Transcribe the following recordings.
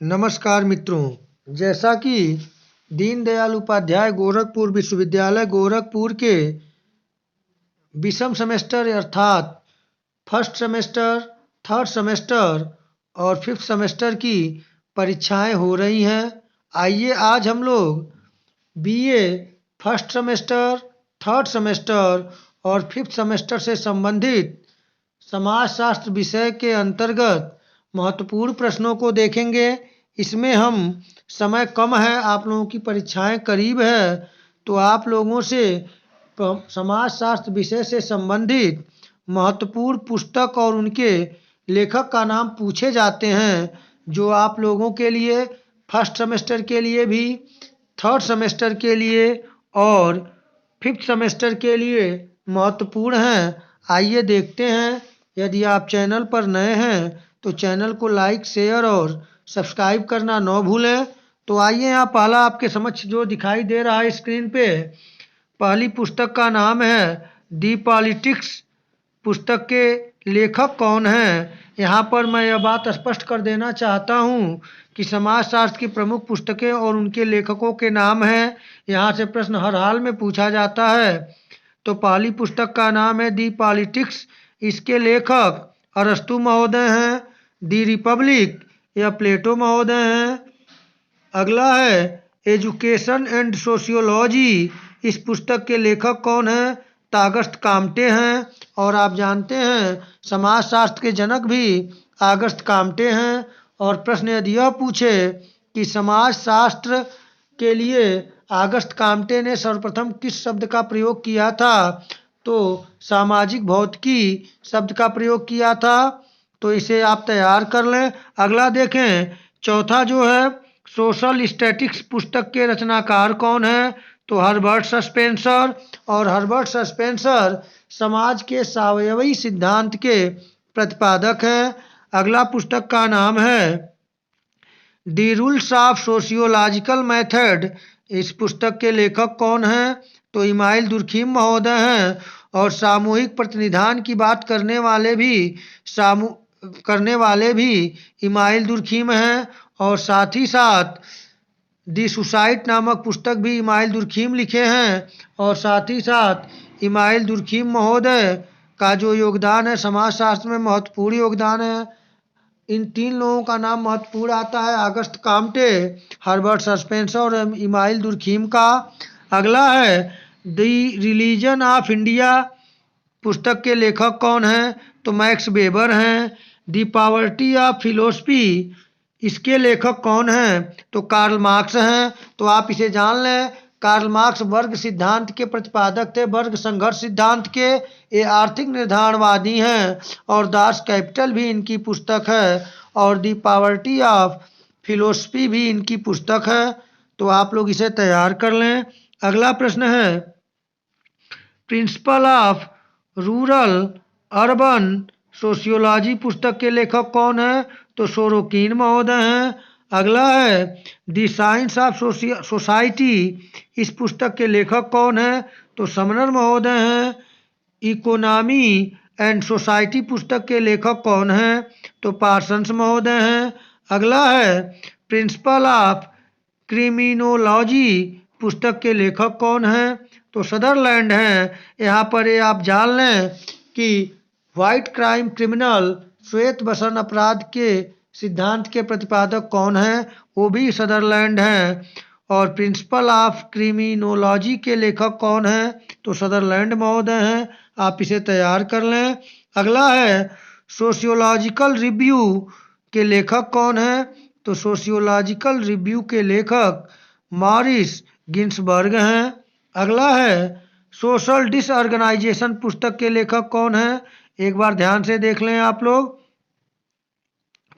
नमस्कार मित्रों, जैसा कि दीनदयाल उपाध्याय गोरखपुर विश्वविद्यालय गोरखपुर के विषम सेमेस्टर अर्थात फर्स्ट सेमेस्टर, थर्ड सेमेस्टर और फिफ्थ सेमेस्टर की परीक्षाएं हो रही हैं। आइए आज हम लोग BA first semester, third semester और फिफ्थ सेमेस्टर से संबंधित समाजशास्त्र विषय के अंतर्गत महत्वपूर्ण प्रश्नों को देखेंगे। इसमें हम समय कम है, आप लोगों की परीक्षाएं करीब है, तो आप लोगों से समाजशास्त्र विषय से संबंधित महत्वपूर्ण पुस्तक और उनके लेखक का नाम पूछे जाते हैं, जो आप लोगों के लिए फर्स्ट सेमेस्टर के लिए भी, थर्ड सेमेस्टर के लिए और फिफ्थ सेमेस्टर के लिए महत्वपूर्ण हैं। आइए देखते हैं। यदि आप चैनल पर नए हैं तो चैनल को लाइक, शेयर और सब्सक्राइब करना न भूलें। तो आइए, यहाँ पहला आपके समक्ष जो दिखाई दे रहा है स्क्रीन पे, पहली पुस्तक का नाम है दी पॉलिटिक्स। पुस्तक के लेखक कौन हैं? यहाँ पर मैं यह बात स्पष्ट कर देना चाहता हूँ कि समाजशास्त्र की प्रमुख पुस्तकें और उनके लेखकों के नाम हैं। यहाँ से प्रश्न हर हाल में पूछा जाता है। तो पहली पुस्तक का नाम है दी पॉलिटिक्स। इसके लेखक अरस्तु महोदय हैं। दी रिपब्लिक यह प्लेटो महोदय हैं। अगला है एजुकेशन एंड सोशियोलॉजी। इस पुस्तक के लेखक कौन हैं? ऑगस्ट काम्टे हैं। और आप जानते हैं समाजशास्त्र के जनक भी ऑगस्ट काम्टे हैं। और प्रश्न यदि यह पूछे कि समाजशास्त्र के लिए ऑगस्ट काम्टे ने सर्वप्रथम किस शब्द का प्रयोग किया था, तो सामाजिक भौतिकी शब्द का प्रयोग किया था। तो इसे आप तैयार कर लें। अगला देखें, चौथा जो है सोशल स्टैटिक्स पुस्तक के रचनाकार कौन है? तो हर्बर्ट सस्पेंसर। और हर्बर्ट सस्पेंसर समाज के सावयवी सिद्धांत के प्रतिपादक हैं। अगला पुस्तक का नाम है दी रूल्स ऑफ सोशियोलॉजिकल मेथड। इस पुस्तक के लेखक कौन हैं? तो इमाइल दुर्खीम महोदय हैं। और सामूहिक प्रतिनिधान की बात करने वाले भी इमाइल दुर्खीम हैं। और साथ ही साथ दी सुसाइट नामक पुस्तक भी इमाइल दुर्खीम लिखे हैं। और साथ ही साथ इमाइल दुर्खीम महोदय का जो योगदान है समाजशास्त्र में, महत्वपूर्ण योगदान है। इन तीन लोगों का नाम महत्वपूर्ण आता है, ऑगस्ट काम्टे, हर्बर्ट सस्पेंसर और इमाइल दुर्खीम का। अगला है दी रिलीजन ऑफ इंडिया। पुस्तक के लेखक कौन हैं? तो मैक्स वेबर हैं। दी पॉवर्टी ऑफ फिलोसफी, इसके लेखक कौन हैं? तो कार्ल मार्क्स हैं। तो आप इसे जान लें, कार्ल मार्क्स वर्ग सिद्धांत के प्रतिपादक थे, वर्ग संघर्ष सिद्धांत के। ये आर्थिक निर्धारणवादी हैं। और दास कैपिटल भी इनकी पुस्तक है। और दी पॉवर्टी ऑफ फिलोसफी भी इनकी पुस्तक है। तो आप लोग इसे तैयार कर लें। अगला प्रश्न है principle of rural urban sociology. पुस्तक के लेखक कौन है? तो सोरोकिन महोदय हैं। अगला है दी साइंस ऑफ सोसाइटी। इस पुस्तक के लेखक कौन है? तो समनर महोदय हैं। इकोनॉमी एंड सोसाइटी पुस्तक के लेखक कौन हैं? तो पार्सन्स महोदय हैं। अगला है प्रिंसिपल ऑफ क्रिमिनोलॉजी। पुस्तक के लेखक कौन हैं? तो सदरलैंड हैं। यहाँ पर ये आप जान लें कि व्हाइट क्राइम क्रिमिनल, श्वेत बसंत अपराध के सिद्धांत के प्रतिपादक कौन हैं? वो भी सदरलैंड हैं। और प्रिंसिपल ऑफ क्रिमिनोलॉजी के लेखक कौन हैं? तो सदरलैंड महोदय हैं। आप इसे तैयार कर लें। अगला है सोशियोलॉजिकल रिव्यू के लेखक कौन हैं? तो सोशियोलॉजिकल रिव्यू के लेखक मॉरिस गिन्सबर्ग हैं। अगला है सोशल डिसऑर्गेनाइजेशन पुस्तक के लेखक कौन हैं? एक बार ध्यान से देख लें आप लोग।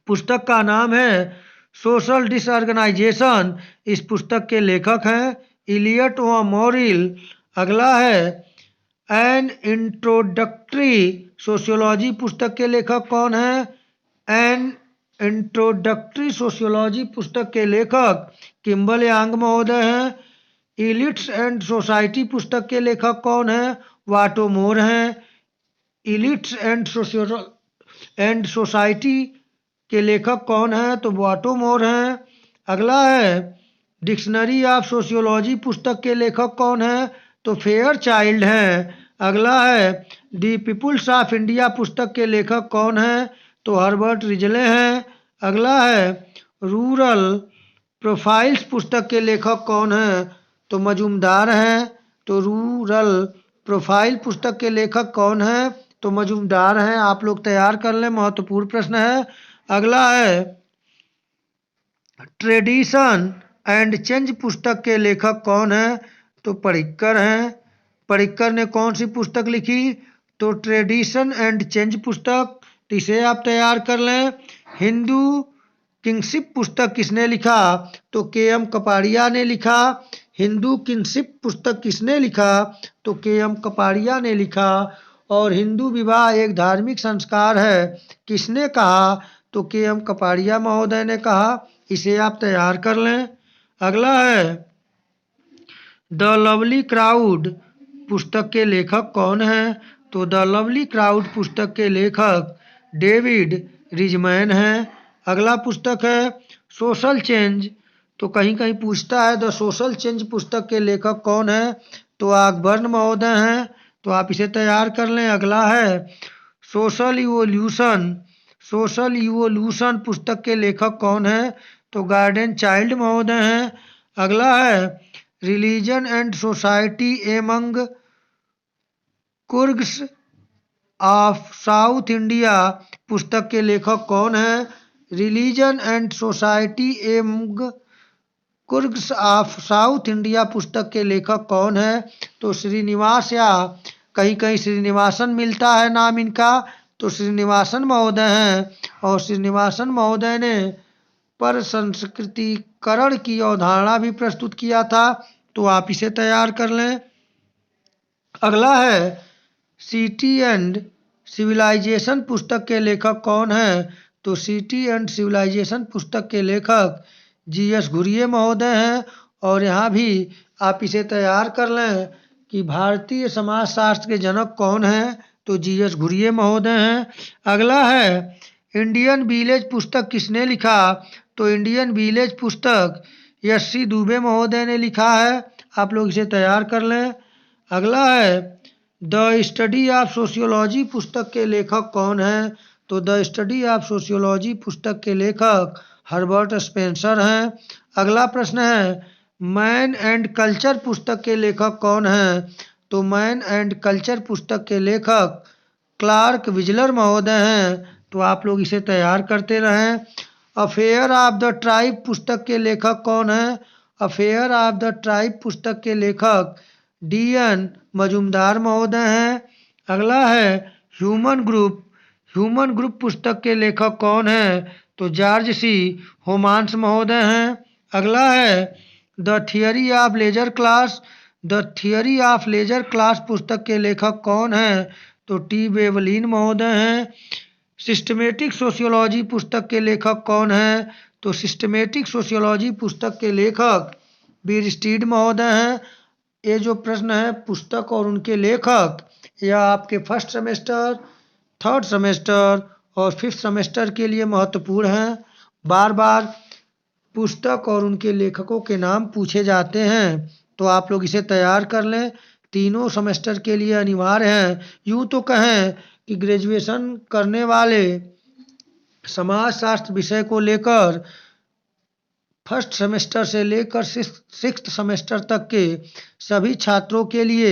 पुस्तक का नाम है सोशल डिसऑर्गेनाइजेशन। इस पुस्तक के लेखक हैं इलियट व मॉरिल। अगला है एन इंट्रोडक्टरी सोशियोलॉजी। पुस्तक के लेखक कौन है? एन इंट्रोडक्टरी सोशियोलॉजी पुस्तक के लेखक किम्बल यांग महोदय हैं। इलिट्स एंड सोसाइटी पुस्तक के लेखक कौन हैं? वाटो मोर हैं। इलिट्स एंड सोसाइटी के लेखक कौन है? तो वाटोमोर हैं। अगला है डिक्शनरी ऑफ सोशियोलॉजी पुस्तक के लेखक कौन है? तो फेयर चाइल्ड हैं। अगला है दी पीपुल्स ऑफ इंडिया पुस्तक के लेखक कौन है? तो हर्बर्ट रिजले हैं। अगला है रूरल प्रोफाइल्स पुस्तक के लेखक कौन है? तो मजूमदार हैं। तो रूरल प्रोफाइल पुस्तक के लेखक कौन है? तो मजूमदार हैं। आप लोग तैयार कर लें, महत्वपूर्ण प्रश्न है। अगला है ट्रेडिशन एंड चेंज पुस्तक के लेखक कौन है? तो पडिक्कर हैं। पडिक्कर ने कौन सी पुस्तक लिखी? तो ट्रेडिशन एंड चेंज पुस्तक। तो इसे आप तैयार कर लें। हिंदू किंगशिप पुस्तक किसने लिखा? तो के.एम. कपाड़िया ने लिखा। हिंदू किंगशिप पुस्तक किसने लिखा? तो के.एम. कपाड़िया ने लिखा। और हिंदू विवाह एक धार्मिक संस्कार है किसने कहा? तो के.एम. कपाड़िया महोदय ने कहा। इसे आप तैयार कर लें। अगला है द लवली क्राउड पुस्तक के लेखक कौन है? तो द लवली क्राउड पुस्तक के लेखक डेविड रिजमैन हैं। अगला पुस्तक है सोशल चेंज। तो कहीं कहीं पूछता है द सोशल चेंज पुस्तक के लेखक कौन है? तो ऑकबर्न महोदय हैं। तो आप इसे तैयार कर लें। अगला है सोशल इवोल्यूशन। सोशल इवोल्यूशन पुस्तक के लेखक कौन है? तो गार्डन चाइल्ड महोदय हैं। अगला है religion and society among Coorgs of South India पुस्तक के लेखक कौन है? Religion and society among Coorgs of South India पुस्तक के लेखक कौन है? तो श्रीनिवास या कहीं कहीं श्रीनिवासन मिलता है नाम इनका। तो श्रीनिवासन महोदय हैं। और श्रीनिवासन महोदय ने पर संस्कृतिकरण की अवधारणा भी प्रस्तुत किया था। तो आप इसे तैयार कर लें। अगला है सिटी एंड सिविलाइजेशन पुस्तक के लेखक कौन है? तो सिटी एंड सिविलाइजेशन पुस्तक के लेखक जी.एस. घुरिये महोदय हैं। और यहाँ भी आप इसे तैयार कर लें कि भारतीय समाजशास्त्र के जनक कौन हैं? तो जी.एस. घुरिये महोदय हैं। अगला है इंडियन विलेज पुस्तक किसने लिखा? तो इंडियन विलेज पुस्तक एस.सी. दुबे महोदय ने लिखा है। आप लोग इसे तैयार कर लें। अगला है द स्टडी ऑफ सोशियोलॉजी पुस्तक के लेखक कौन है? तो द स्टडी ऑफ सोशियोलॉजी पुस्तक के लेखक हर्बर्ट स्पेंसर हैं। अगला प्रश्न है मैन एंड कल्चर पुस्तक के लेखक कौन है? तो मैन एंड कल्चर पुस्तक के लेखक क्लार्क विजलर महोदय हैं। तो आप लोग इसे तैयार करते रहें। अफेयर ऑफ द ट्राइब पुस्तक के लेखक कौन है? अफेयर ऑफ द ट्राइब पुस्तक के लेखक डी.एन. मजूमदार महोदय हैं। अगला है ह्यूमन ग्रुप। ह्यूमन ग्रुप पुस्तक के लेखक कौन है? तो जॉर्ज सी होमान्स महोदय हैं। अगला है the theory of leisure class. The theory of leisure class पुस्तक के लेखक कौन है? तो टी. वेवलिन महोदय हैं। सिस्टमेटिक सोशियोलॉजी पुस्तक के लेखक कौन है? तो सिस्टमेटिक सोशियोलॉजी पुस्तक के लेखक बीरस्टीड महोदय हैं। ये जो प्रश्न है पुस्तक और उनके लेखक यह आपके फर्स्ट सेमेस्टर, थर्ड सेमेस्टर और फिफ्थ सेमेस्टर के लिए महत्वपूर्ण हैं। बार बार पुस्तक और उनके लेखकों के नाम पूछे जाते हैं। तो आप लोग इसे तैयार कर लें। तीनों सेमेस्टर के लिए अनिवार्य हैं। यूँ तो कहें कि ग्रेजुएशन करने वाले समाजशास्त्र विषय को लेकर फर्स्ट सेमेस्टर से लेकर सिक्स्थ सेमेस्टर तक के सभी छात्रों के लिए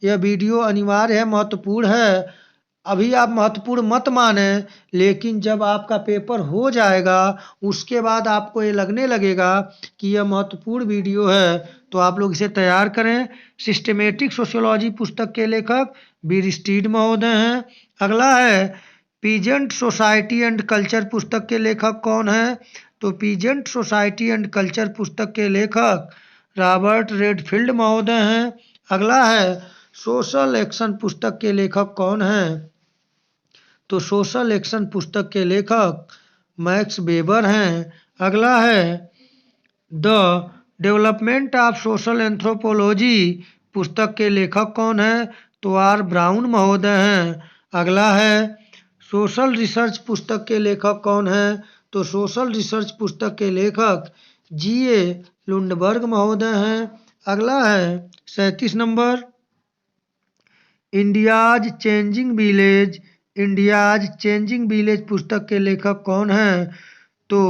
यह वीडियो अनिवार्य है, महत्वपूर्ण है। अभी आप महत्वपूर्ण मत माने, लेकिन जब आपका पेपर हो जाएगा उसके बाद आपको ये लगने लगेगा कि यह महत्वपूर्ण वीडियो है। तो आप लोग इसे तैयार करें। सिस्टमेटिक सोशियोलॉजी पुस्तक के लेखक बीरस्टीड महोदय हैं। अगला है पीजेंट सोसाइटी एंड कल्चर पुस्तक के लेखक कौन है? तो पीजेंट सोसाइटी एंड कल्चर पुस्तक के लेखक रॉबर्ट रेडफील्ड महोदय हैं। अगला है सोशल एक्शन पुस्तक के लेखक कौन है? तो सोशल एक्शन पुस्तक के लेखक मैक्स वेबर हैं। अगला है the development of social anthropology पुस्तक के लेखक कौन है? तो आर. ब्राउन महोदय हैं। अगला है सोशल रिसर्च पुस्तक के लेखक कौन है? तो सोशल रिसर्च पुस्तक के लेखक G.A. लुंडबर्ग महोदय हैं। अगला है 37 number, India's changing village. India's changing village पुस्तक के लेखक कौन हैं? तो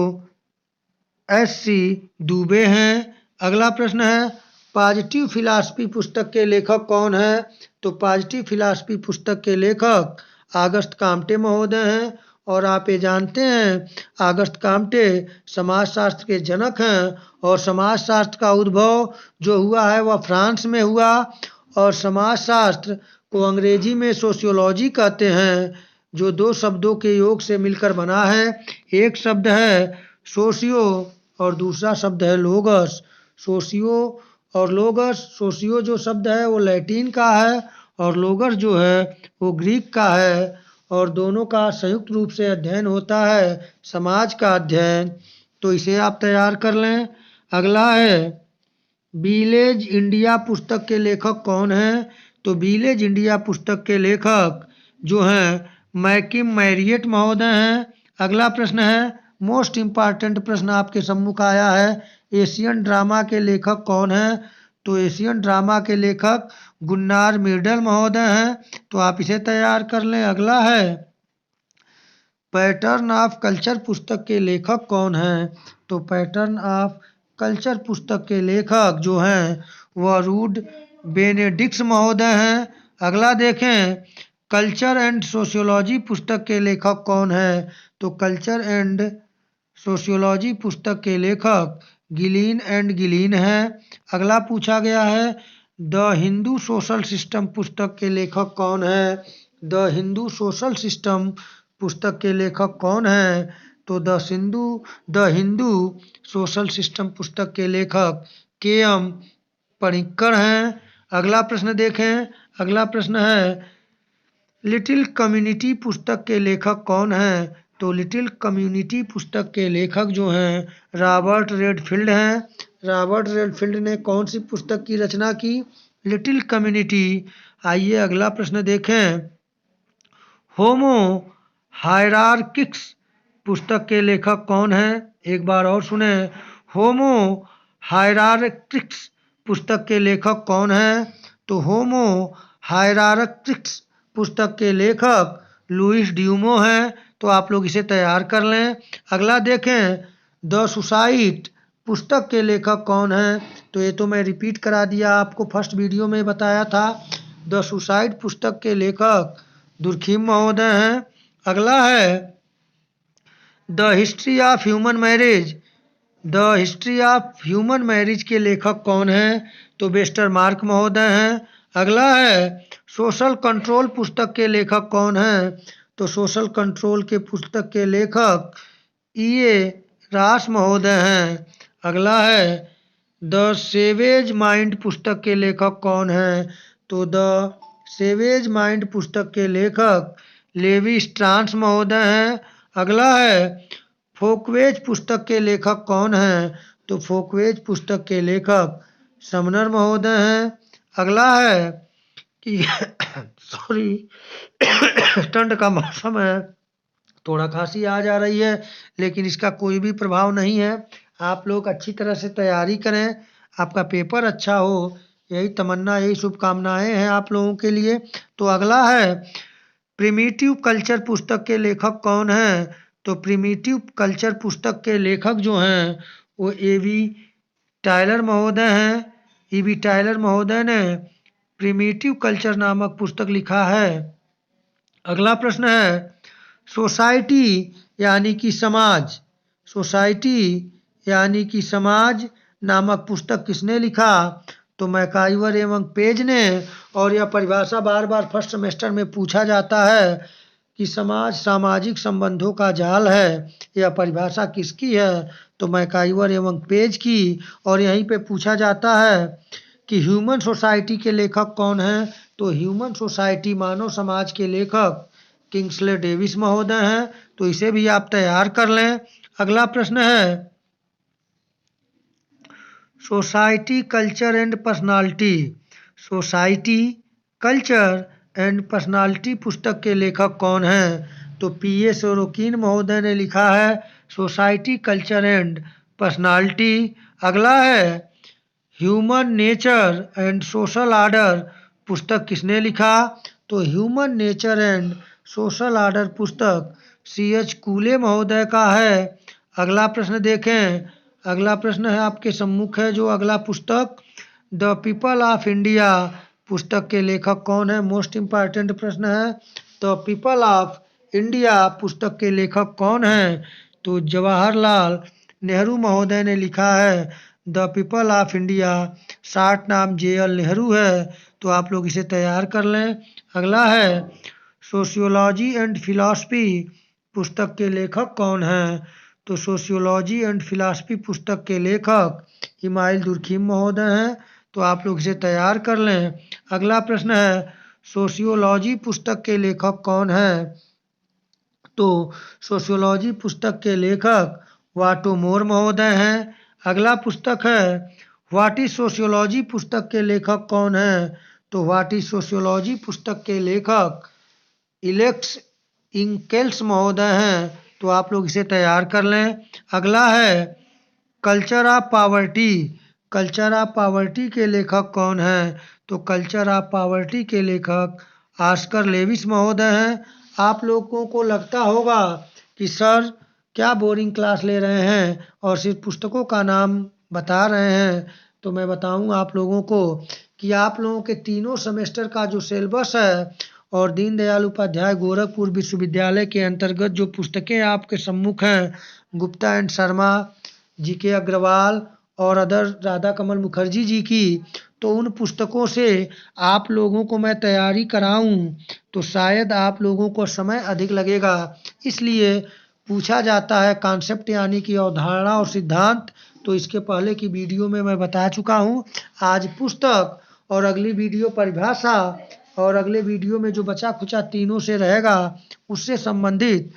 S.C. दुबे हैं। अगला प्रश्न है पॉजिटिव फिलॉसफी पुस्तक के लेखक कौन है? तो पॉजिटिव फिलॉसफी पुस्तक के लेखक ऑगस्ट काम्टे महोदय हैं। और आप ये जानते हैं ऑगस्ट काम्टे समाजशास्त्र के जनक हैं और समाजशास्त्र का उद्भव जो हुआ है वह फ्रांस में हुआ। और समाजशास्त्र को अंग्रेजी में सोशियोलॉजी कहते हैं, जो दो शब्दों के योग से मिलकर बना है। एक शब्द है सोशियो और दूसरा शब्द है लोगस। सोशियो और लोगस, सोशियो जो शब्द है वो लैटिन का है और लोगस जो है वो ग्रीक का है, और दोनों का संयुक्त रूप से अध्ययन होता है समाज का अध्ययन। तो इसे आप तैयार कर लें। अगला है विलेज इंडिया पुस्तक के लेखक कौन हैं? तो विलेज इंडिया पुस्तक के लेखक जो हैं मैकिम मैरियट महोदय हैं। अगला प्रश्न है मोस्ट इम्पॉर्टेंट प्रश्न आपके सम्मुख आया है, एशियन ड्रामा के लेखक कौन हैं? तो एशियन ड्रामा के लेखक गुन्नार मिर्डल महोदय हैं। तो आप इसे तैयार कर लें। अगला है पैटर्न ऑफ कल्चर पुस्तक के लेखक कौन हैं? तो पैटर्न ऑफ कल्चर पुस्तक के लेखक जो हैं वह रूड बेनेडिक्स महोदय हैं। अगला देखें कल्चर एंड सोशियोलॉजी पुस्तक के लेखक कौन है? तो कल्चर एंड सोशियोलॉजी पुस्तक के लेखक गिलीन एंड गिलीन हैं। अगला पूछा गया है द हिंदू सोशल सिस्टम पुस्तक के लेखक कौन है? द हिंदू सोशल सिस्टम पुस्तक के लेखक कौन है? तो द हिंदू सोशल सिस्टम पुस्तक के लेखक K.M. पणिक्कर हैं। अगला प्रश्न देखें। अगला प्रश्न है लिटिल कम्युनिटी पुस्तक के लेखक कौन हैं? तो लिटिल कम्युनिटी पुस्तक के लेखक जो हैं रॉबर्ट रेडफील्ड हैं। रॉबर्ट रेडफील्ड ने कौन सी पुस्तक की रचना की? Little community. आइए अगला प्रश्न देखें। होमो हायरार्किक्स पुस्तक के लेखक कौन हैं? एक बार और सुने, होमो हायरार्किक्स पुस्तक के लेखक कौन हैं? तो होमो हायरार्किक्स पुस्तक के लेखक लुइस ड्यूमो हैं। तो आप लोग इसे तैयार कर लें। अगला देखें द सुसाइट पुस्तक के लेखक कौन हैं? तो ये तो मैं रिपीट करा दिया, आपको फर्स्ट वीडियो में बताया था। द सुसाइट पुस्तक के लेखक दुर्खिम महोदय हैं। अगला है the history of human marriage. The history of human marriage के लेखक कौन हैं? तो वेस्टर मार्क महोदय हैं। अगला है सोशल कंट्रोल पुस्तक के लेखक कौन हैं? तो सोशल कंट्रोल के पुस्तक के लेखक E.A. रास महोदय हैं। अगला है द सेवेज माइंड पुस्तक के लेखक कौन हैं? तो द सेवेज माइंड पुस्तक के लेखक लेवी स्ट्रांस महोदय हैं। अगला है फोकवेज पुस्तक के लेखक कौन हैं? तो फोकवेज पुस्तक के लेखक समनर महोदय हैं। अगला है कि सॉरी ठंड का मौसम है, थोड़ा खांसी आ जा रही है, लेकिन इसका कोई भी प्रभाव नहीं है। आप लोग अच्छी तरह से तैयारी करें, आपका पेपर अच्छा हो, यही तमन्ना, यही शुभकामनाएं हैं आप लोगों के लिए। तो अगला है प्रिमिटिव कल्चर पुस्तक के लेखक कौन हैं? तो प्रिमिटिव कल्चर पुस्तक के लेखक जो हैं वो A.B. टायलर महोदय हैं। E.B. टायलर महोदय ने प्रिमिटिव कल्चर नामक पुस्तक लिखा है। अगला प्रश्न है सोसाइटी यानी कि समाज, सोसाइटी यानी कि समाज नामक पुस्तक किसने लिखा? तो मैकाइवर एवं पेज ने। और यह परिभाषा बार बार फर्स्ट सेमेस्टर में पूछा जाता है कि समाज सामाजिक संबंधों का जाल है, यह परिभाषा किसकी है? तो मैकाइवर एवं पेज की। और यहीं पे पूछा जाता है कि ह्यूमन सोसाइटी के लेखक कौन हैं? तो ह्यूमन सोसाइटी मानव समाज के लेखक किंग्सले डेविस महोदय हैं। तो इसे भी आप तैयार कर लें। अगला प्रश्न है society culture and personality. Society culture and personality पुस्तक के लेखक कौन हैं? तो P.A. सोरोकिन महोदय ने लिखा है। Society, culture and personality. अगला है human nature and social order पुस्तक किसने लिखा? तो human nature and social order पुस्तक C.H. कूले महोदय का है। अगला प्रश्न देखें। अगला प्रश्न है आपके सम्मुख है जो अगला पुस्तक द पीपल ऑफ इंडिया पुस्तक के लेखक कौन है? मोस्ट इम्पॉर्टेंट प्रश्न है। द पीपल ऑफ इंडिया पुस्तक के लेखक कौन है? तो जवाहरलाल नेहरू महोदय ने लिखा है the people of India. Short नाम JL नेहरू है। तो आप लोग इसे तैयार कर लें। अगला है सोशियोलॉजी एंड फिलॉसफी पुस्तक के लेखक कौन हैं? तो सोशियोलॉजी एंड फिलॉसफी पुस्तक के लेखक इमाइल दुर्खिम महोदय हैं। तो आप लोग इसे तैयार कर लें। अगला प्रश्न है सोशियोलॉजी पुस्तक के लेखक कौन है? तो सोशियोलॉजी पुस्तक के लेखक वाटो मोर महोदय हैं। अगला पुस्तक है व्हाट इज सोशियोलॉजी पुस्तक के लेखक कौन है? तो व्हाट इज सोशियोलॉजी पुस्तक के लेखक इलेक्स इंकेल्स महोदय हैं। तो आप लोग इसे तैयार कर लें। अगला है culture of poverty. Culture of poverty के लेखक कौन हैं? तो कल्चर ऑफ पावर्टी के लेखक ऑस्कर लेविस महोदय हैं। आप लोगों को लगता होगा कि सर क्या बोरिंग क्लास ले रहे हैं और सिर्फ पुस्तकों का नाम बता रहे हैं। तो मैं बताऊं आप लोगों को कि आप लोगों के तीनों सेमेस्टर का जो सिलेबस है और दीनदयाल उपाध्याय गोरखपुर विश्वविद्यालय के अंतर्गत जो पुस्तकें आपके सम्मुख हैं गुप्ता एंड शर्मा, GK अग्रवाल और अदर राधा कमल मुखर्जी जी की, तो उन पुस्तकों से आप लोगों को मैं तैयारी कराऊं तो शायद आप लोगों को समय अधिक लगेगा। इसलिए पूछा जाता है कॉन्सेप्ट यानी कि अवधारणा और सिद्धांत, तो इसके पहले की वीडियो में मैं बता चुका हूं। आज पुस्तक और अगली वीडियो परिभाषा और अगले वीडियो में जो बचा खुचा तीनों से रहेगा उससे संबंधित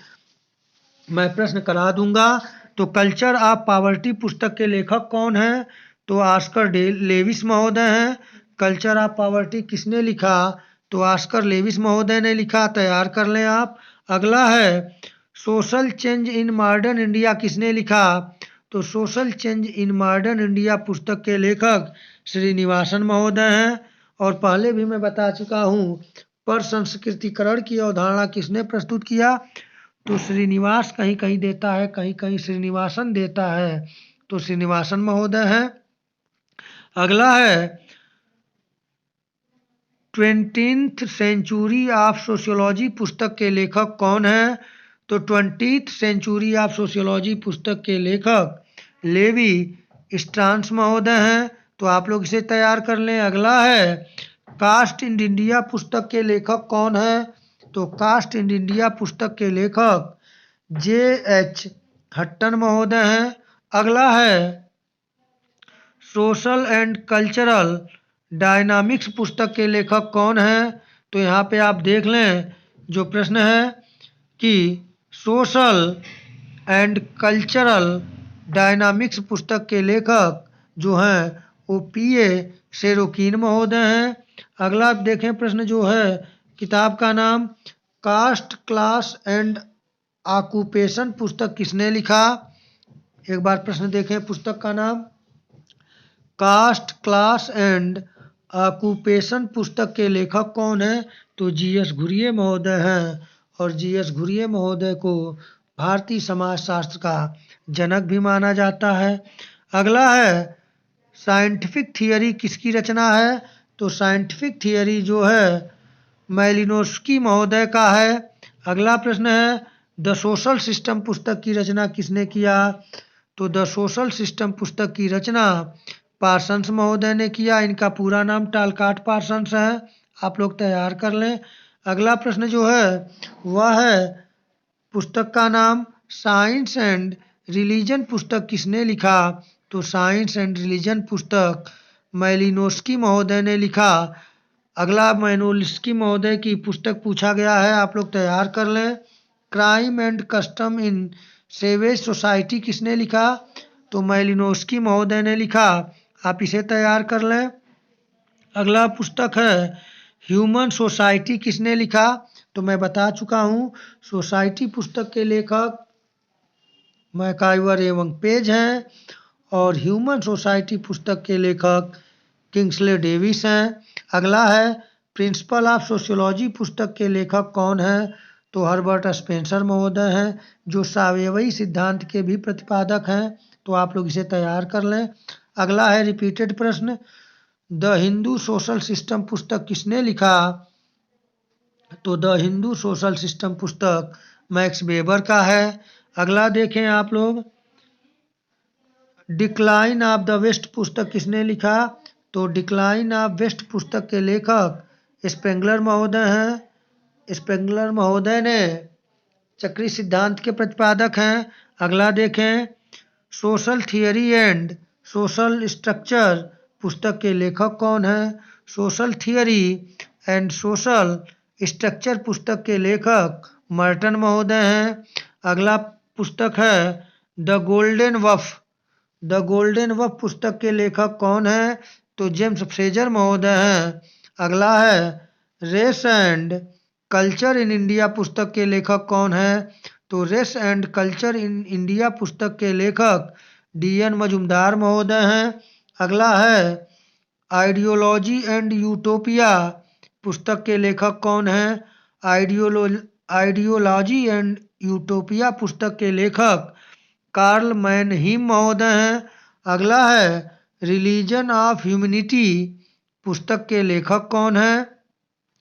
मैं प्रश्न करा दूंगा। तो कल्चर ऑफ पावर्टी पुस्तक के लेखक कौन हैं? तो ऑस्कर लेविस महोदय हैं। कल्चर ऑफ पावर्टी किसने लिखा? तो ऑस्कर लेविस महोदय ने लिखा। तैयार कर लें आप। अगला है social change in modern India किसने लिखा? तो social change in modern India पुस्तक के लेखक श्रीनिवासन महोदय हैं। और पहले भी मैं बता चुका हूँ पर संस्कृतिकरण की अवधारणा किसने प्रस्तुत किया? तो श्रीनिवास कहीं कहीं देता है, कहीं कहीं श्रीनिवासन देता है, तो श्रीनिवासन महोदय है। अगला है 20th सेंचुरी ऑफ सोशियोलॉजी पुस्तक के लेखक कौन है? तो 20th सेंचुरी ऑफ सोशियोलॉजी पुस्तक के लेखक लेवी स्ट्रांस महोदय हैं। तो आप लोग इसे तैयार कर लें। अगला है कास्ट इन इंडिया पुस्तक के लेखक कौन है? तो कास्ट इन इंडिया पुस्तक के लेखक JH हट्टन महोदय हैं। अगला है सोशल एंड कल्चरल डायनामिक्स पुस्तक के लेखक कौन है? तो यहाँ पे आप देख लें जो प्रश्न है कि सोशल एंड कल्चरल डायनामिक्स पुस्तक के लेखक जो हैं वो PA शेरोकीन महोदय हैं। अगला आप देखें प्रश्न जो है किताब का नाम कास्ट क्लास एंड ऑक्यूपेशन पुस्तक किसने लिखा? एक बार प्रश्न देखें पुस्तक का नाम कास्ट क्लास एंड ऑक्यूपेशन पुस्तक के लेखक कौन है? तो GS घुरिये महोदय हैं। और GS घुरिये महोदय को भारतीय समाजशास्त्र का जनक भी माना जाता है। अगला है साइंटिफिक थियरी किसकी रचना है? तो साइंटिफिक थियरी जो है मैलिनोस्की महोदय का है। अगला प्रश्न है द सोशल सिस्टम पुस्तक की रचना किसने किया? तो द सोशल सिस्टम पुस्तक की रचना पार्सन्स महोदय ने किया। इनका पूरा नाम टालकाट पार्सन्स है। आप लोग तैयार कर लें। अगला प्रश्न जो है वह है पुस्तक का नाम साइंस एंड रिलीजन पुस्तक किसने लिखा? तो साइंस एंड रिलीजन पुस्तक मैलिनोस्की महोदय ने लिखा। अगला मैलिनोस्की महोदय की पुस्तक पूछा गया है, आप लोग तैयार कर लें। Crime and custom in savage society किसने लिखा? तो मैलिनोस्की महोदय ने लिखा। आप इसे तैयार कर लें। अगला पुस्तक है ह्यूमन सोसाइटी किसने लिखा? तो मैं बता चुका हूँ सोसाइटी पुस्तक के लेखक मैकाइवर एवं पेज हैं। और ह्यूमन सोसाइटी पुस्तक के लेखक किंग्सले डेविस हैं। अगला है प्रिंसिपल ऑफ सोशियोलॉजी पुस्तक के लेखक कौन हैं? तो हर्बर्ट स्पेंसर महोदय हैं, जो सावयवी सिद्धांत के भी प्रतिपादक हैं। तो आप लोग इसे तैयार कर लें। अगला है रिपीटेड प्रश्न, द हिंदू सोशल सिस्टम पुस्तक किसने लिखा? तो द हिंदू सोशल सिस्टम पुस्तक मैक्स वेबर का है। अगला देखें आप लोग, डिक्लाइन ऑफ द वेस्ट पुस्तक किसने लिखा? तो डिक्लाइन ऑफ वेस्ट पुस्तक के लेखक स्पेंगलर महोदय हैं। स्पेंगलर महोदय ने चक्रीय सिद्धांत के प्रतिपादक हैं। अगला देखें, social theory and social structure पुस्तक के लेखक कौन हैं? Social theory and social structure पुस्तक के लेखक मर्टन महोदय हैं। अगला पुस्तक है the golden Waqf. The golden Waqf पुस्तक के लेखक कौन हैं? तो जेम्स फ्रेजर महोदय हैं। अगला है race and culture in India पुस्तक के लेखक कौन हैं? तो race and culture in India पुस्तक के लेखक डी.एन. मजुमदार महोदय हैं। अगला है आइडियोलॉजी एंड यूटोपिया पुस्तक के लेखक कौन हैं? आइडियोलॉजी एंड यूटोपिया पुस्तक के लेखक कार्ल मैनहीम महोदय हैं। अगला है रिलीजन ऑफ ह्यूमैनिटी पुस्तक के लेखक कौन हैं?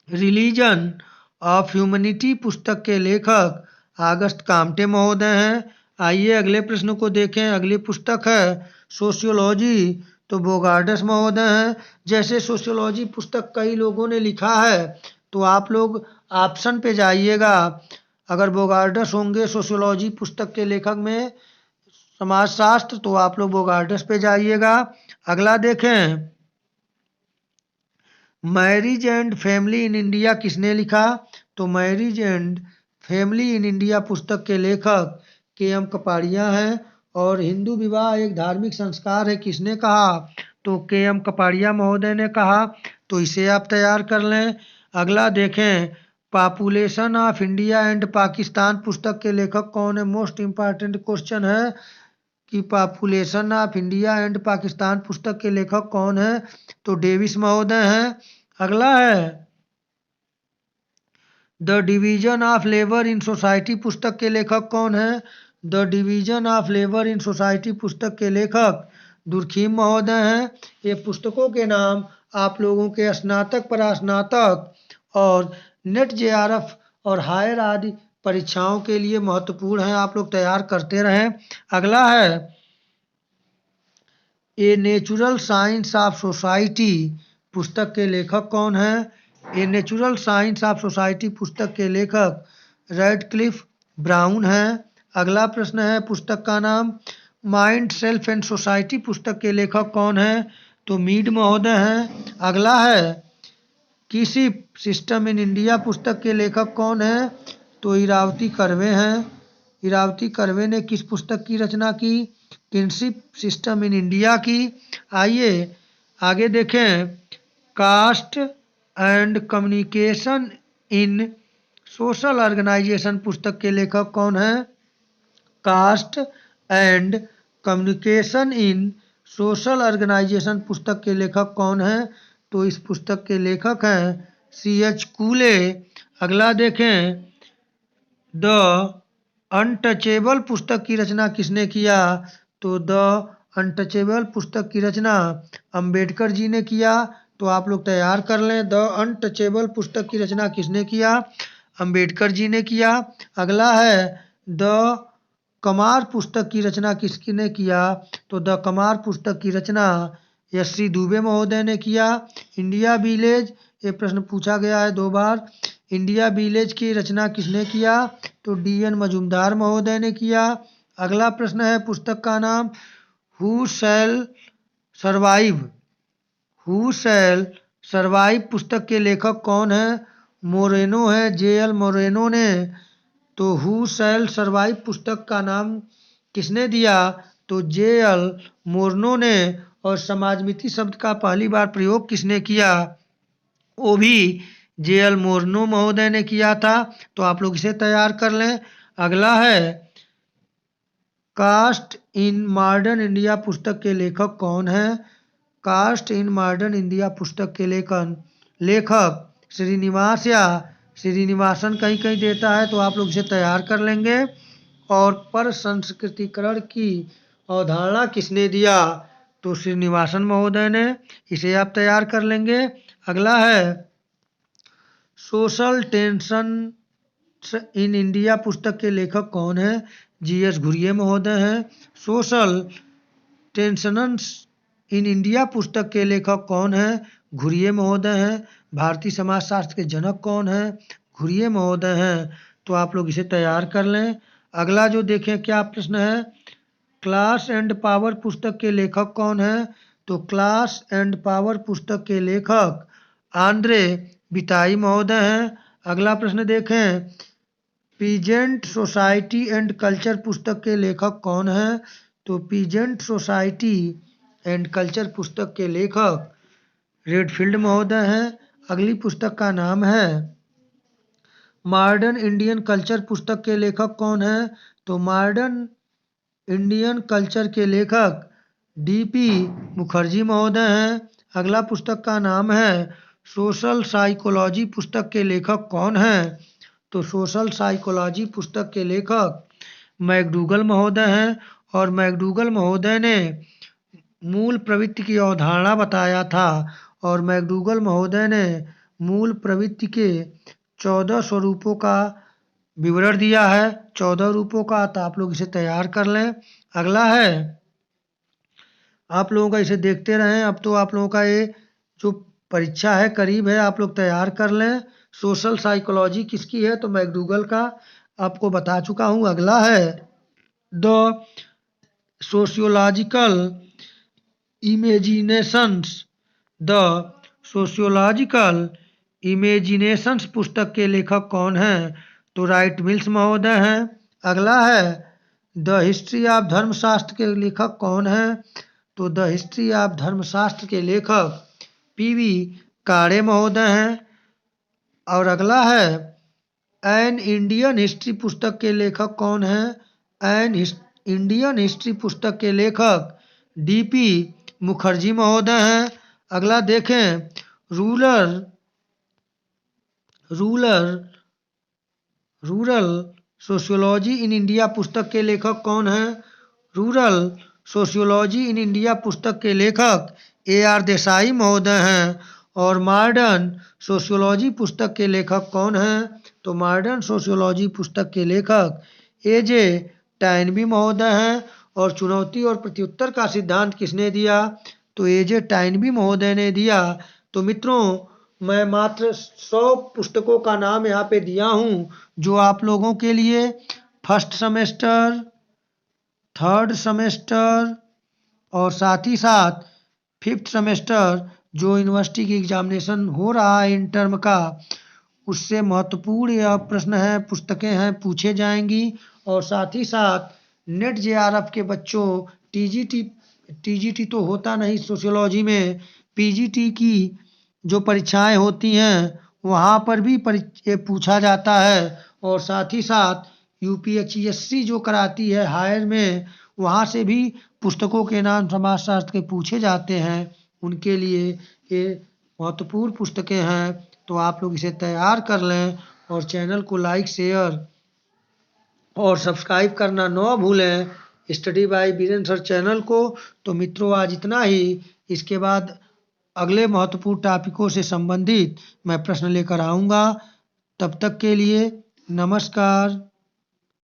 रिलीजन ऑफ ह्यूमैनिटी पुस्तक के लेखक आगस्ट काम्टे महोदय हैं। आइए अगले प्रश्न को देखें। अगली पुस्तक है सोशियोलॉजी, तो बोगार्डस महोदय हैं। जैसे सोशियोलॉजी पुस्तक कई लोगों ने लिखा है, तो आप लोग ऑप्शन पे जाइएगा। अगर बोगार्डस होंगे सोशियोलॉजी पुस्तक के लेखक में समाजशास्त्र, तो आप लोग बोगार्डस पे जाइएगा। अगला देखें, marriage and family in India किसने लिखा? तो marriage and family in India पुस्तक के लेखक के.एम. कपाड़िया हैं। और हिंदू विवाह एक धार्मिक संस्कार है किसने कहा? तो के.एम. कपाड़िया महोदय ने कहा। तो इसे आप तैयार कर लें। अगला देखें, population of India and Pakistan पुस्तक के लेखक कौन है? मोस्ट इम्पॉर्टेंट क्वेश्चन है कि population of India and Pakistan पुस्तक के लेखक कौन है? तो डेविस महोदय हैं। अगला है the division of labour in society पुस्तक के लेखक कौन है? The division of labour in society पुस्तक के लेखक दुर्खीम महोदय हैं। ये पुस्तकों के नाम आप लोगों के स्नातक, परास्नातक और नेट जेआरएफ और हायर आदि परीक्षाओं के लिए महत्वपूर्ण है। आप लोग तैयार करते रहें। अगला है a natural science of society पुस्तक के लेखक कौन है? A natural science of society पुस्तक के लेखक रैडक्लिफ ब्राउन हैं। अगला प्रश्न है, पुस्तक का नाम माइंड, सेल्फ एंड सोसाइटी पुस्तक के लेखक कौन है? तो मीड महोदय हैं। अगला है किसी सिस्टम इन इंडिया पुस्तक के लेखक कौन है? तो इरावती कर्वे हैं। इरावती कर्वे ने किस पुस्तक की रचना की? किनशिप सिस्टम इन इंडिया की। आइए आगे देखें, caste and communication in social organisation पुस्तक के लेखक कौन है? Caste and communication in social organisation पुस्तक के लेखक कौन है? तो इस पुस्तक के लेखक हैं C.H. कूले। अगला देखें, द अनटचेबल पुस्तक की रचना किसने किया? तो द अनटचेबल पुस्तक की रचना अंबेडकर जी ने किया। तो आप लोग तैयार कर लें, द अनटचेबल पुस्तक की रचना किसने किया? अंबेडकर जी ने किया। अगला है द कमार पुस्तक की रचना किसने किया? तो द कमार पुस्तक की रचना S.C. दुबे महोदय ने किया। इंडिया विलेज, ये प्रश्न पूछा गया है 2 बार। इंडिया विलेज की रचना किसने किया? तो D.N. मजुमदार महोदय ने किया। अगला प्रश्न है, पुस्तक का नाम who shell survive. Who shell survive पुस्तक के लेखक कौन है? मोरेनो है, J.L. मोरेनो ने। तो हु शैल सर्वाइव पुस्तक का नाम किसने दिया? तो J.L. मोरेनो ने। और समाजमिति शब्द का पहली बार प्रयोग किसने किया? वो भी J.L. मोरेनो महोदय ने किया था। तो आप लोग इसे तैयार कर लें। अगला है कास्ट इन मॉडर्न इंडिया पुस्तक के लेखक कौन है? कास्ट इन मॉडर्न इंडिया पुस्तक के लेखक श्रीनिवास या श्रीनिवासन कहीं कहीं देता है, तो आप लोग इसे तैयार कर लेंगे। और पर संस्कृतिकरण की अवधारणा किसने दिया? तो श्रीनिवासन महोदय ने। इसे आप तैयार कर लेंगे। अगला है सोशल टेंशन इन इंडिया पुस्तक के लेखक कौन है? जी.एस. घुरिये महोदय हैं। सोशल टेंशन्स इन इंडिया पुस्तक के लेखक कौन है? घुरिये महोदय हैं। भारतीय समाजशास्त्र के जनक कौन है? घुरिये महोदय हैं। तो आप लोग इसे तैयार कर लें। अगला जो देखें क्या प्रश्न है, क्लास एंड पावर पुस्तक के लेखक कौन है? तो क्लास एंड पावर पुस्तक के लेखक आंद्रे बिताई महोदय हैं। अगला प्रश्न देखें, पीजेंट सोसाइटी एंड कल्चर पुस्तक के लेखक कौन है? तो पीजेंट सोसाइटी एंड कल्चर पुस्तक के लेखक रेडफील्ड महोदय हैं। अगली पुस्तक का नाम है मॉडर्न इंडियन कल्चर पुस्तक के लेखक कौन है? तो मॉडर्न इंडियन कल्चर के लेखक डी.पी. मुखर्जी महोदय हैं। अगला पुस्तक का नाम है सोशल साइकोलॉजी पुस्तक के लेखक कौन है? तो सोशल साइकोलॉजी पुस्तक के लेखक मैकडूगल महोदय हैं। और मैकडूगल महोदय ने मूल प्रवृत्ति की अवधारणा बताया था। और मैकडूगल महोदय ने मूल प्रवृत्ति के 14 स्वरूपों का विवरण दिया है। 14 रूपों का। तो आप लोग इसे तैयार कर लें। अगला है, आप लोगों का इसे देखते रहें। अब तो आप लोगों का ये जो परीक्षा है करीब है, आप लोग तैयार कर लें। सोशल साइकोलॉजी किसकी है? तो मैकडूगल का आपको बता चुका हूँ। अगला है the sociological imaginations. The sociological imaginations पुस्तक के लेखक कौन हैं? तो राइट मिल्स महोदय हैं। अगला है द हिस्ट्री ऑफ धर्मशास्त्र के लेखक कौन है? तो द हिस्ट्री ऑफ धर्मशास्त्र के लेखक पी.वी. काड़े महोदय हैं। और अगला है एन इंडियन हिस्ट्री पुस्तक के लेखक कौन है? एन इंडियन हिस्ट्री पुस्तक के लेखक डी.पी. मुखर्जी महोदय हैं। अगला देखें, रूरल सोशियोलॉजी इन इंडिया पुस्तक के लेखक कौन है? रूरल सोशियोलॉजी इन इंडिया पुस्तक के लेखक ए.आर. देसाई महोदय हैं। और मॉडर्न सोशियोलॉजी पुस्तक के लेखक कौन हैं? तो मॉडर्न सोशियोलॉजी पुस्तक के लेखक ए.जे. टाइनबी महोदय हैं। और चुनौती और प्रत्युत्तर का सिद्धांत किसने दिया? तो ए.जे. टाइनबी महोदय ने दिया। तो मित्रों, मैं मात्र 100 पुस्तकों का नाम यहाँ पे दिया हूँ, जो आप लोगों के लिए फर्स्ट सेमेस्टर, थर्ड सेमेस्टर और साथ ही साथ फिफ्थ सेमेस्टर जो यूनिवर्सिटी की एग्जामिनेशन हो रहा है इन टर्म का, उससे महत्वपूर्ण यह प्रश्न है, पुस्तकें हैं, पूछे जाएंगी। और साथ ही साथ नेट जेआरएफ के बच्चों, टीजीटी तो होता नहीं सोशियोलॉजी में, पीजीटी की जो परीक्षाएं होती हैं वहाँ पर भी पूछा जाता है। और साथ ही साथ यूपीएससी जो कराती है हायर में, वहाँ से भी पुस्तकों के नाम समाजशास्त्र के पूछे जाते हैं। उनके लिए ये महत्वपूर्ण पुस्तकें हैं। तो आप लोग इसे तैयार कर लें और चैनल को लाइक, शेयर और सब्सक्राइब करना न भूलें, study bye Biren sir channel को। तो मित्रों, आज इतना ही। इसके बाद अगले महत्वपूर्ण टॉपिकों से संबंधित मैं प्रश्न लेकर आऊँगा। तब तक के लिए नमस्कार।